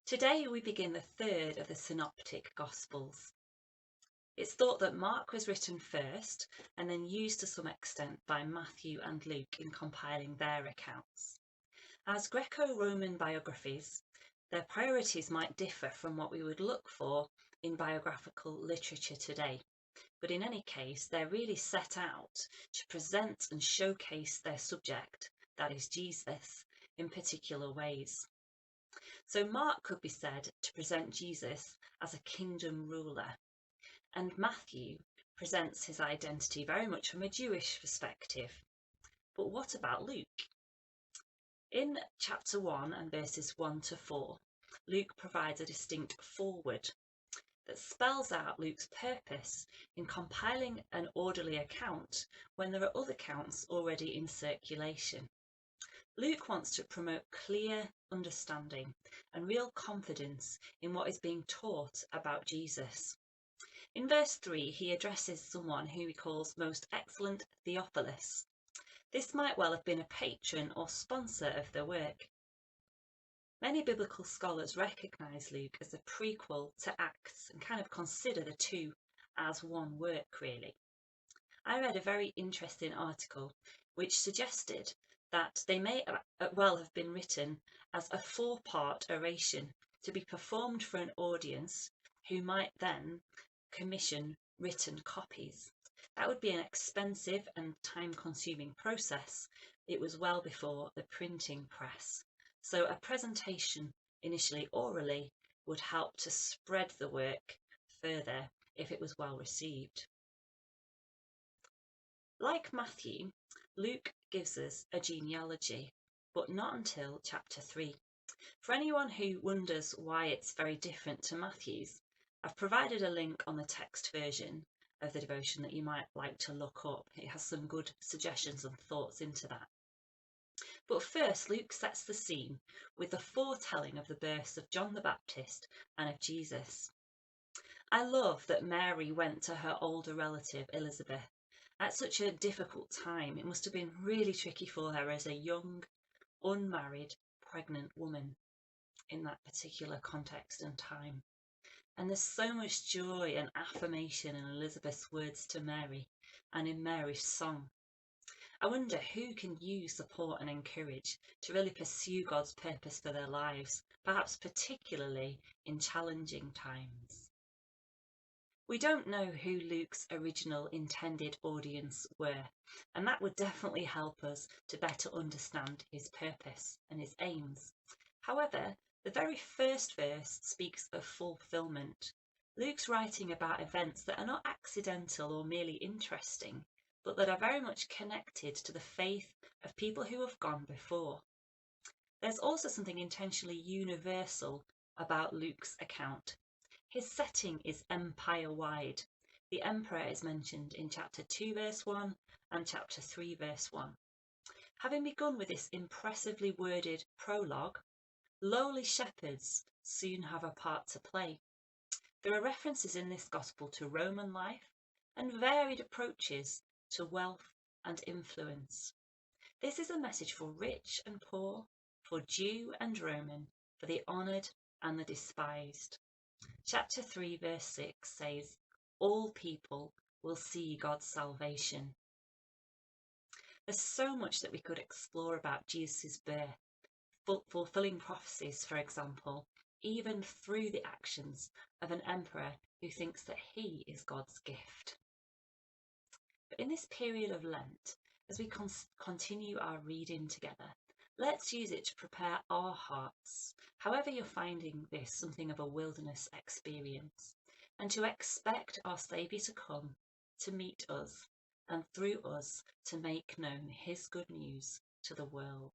Today we begin the third of the Synoptic Gospels. It's thought that Mark was written first and then used to some extent by Matthew and Luke in compiling their accounts. As Greco-Roman biographies, their priorities might differ from what we would look for in biographical literature today, but in any case they're really set out to present and showcase their subject, that is Jesus, in particular ways. So Mark could be said to present Jesus as a kingdom ruler, and Matthew presents his identity very much from a Jewish perspective. But what about Luke? In chapter 1 and verses 1 to 4, Luke provides a distinct foreword that spells out Luke's purpose in compiling an orderly account when there are other accounts already in circulation. Luke wants to promote clear understanding and real confidence in what is being taught about Jesus. In verse 3, he addresses someone who he calls Most Excellent Theophilus. This might well have been a patron or sponsor of their work. Many biblical scholars recognise Luke as a prequel to Acts and kind of consider the two as one work, really. I read a very interesting article which suggested that they may well have been written as a four-part oration to be performed for an audience who might then commission written copies. That would be an expensive and time-consuming process. It was well before the printing press. So a presentation, initially orally, would help to spread the work further if it was well received. Like Matthew, Luke gives us a genealogy, but not until chapter 3. For anyone who wonders why it's very different to Matthew's, I've provided a link on the text version of the devotion that you might like to look up. It has some good suggestions and thoughts into that. But first, Luke sets the scene with the foretelling of the births of John the Baptist and of Jesus. I love that Mary went to her older relative Elizabeth at such a difficult time. It must have been really tricky for her as a young, unmarried, pregnant woman in that particular context and time. And there's so much joy and affirmation in Elizabeth's words to Mary and in Mary's song. I wonder who can you support and encourage to really pursue God's purpose for their lives, perhaps particularly in challenging times. We don't know who Luke's original intended audience were, and that would definitely help us to better understand his purpose and his aims. However, the very first verse speaks of fulfillment. Luke's writing about events that are not accidental or merely interesting, but that are very much connected to the faith of people who have gone before. There's also something intentionally universal about Luke's account. His setting is empire-wide. The emperor is mentioned in chapter 2 verse 1 and chapter 3 verse 1. Having begun with this impressively worded prologue, lowly shepherds soon have a part to play. There are references in this gospel to Roman life and varied approaches to wealth and influence. This is a message for rich and poor, for Jew and Roman, for the honoured and the despised. Chapter 3 verse 6 says, all people will see God's salvation. There's so much that we could explore about Jesus' birth, fulfilling prophecies, for example, even through the actions of an emperor who thinks that he is God's gift. But in this period of Lent, as we continue our reading together, let's use it to prepare our hearts, however you're finding this something of a wilderness experience, and to expect our Saviour to come, to meet us, and through us to make known his good news to the world.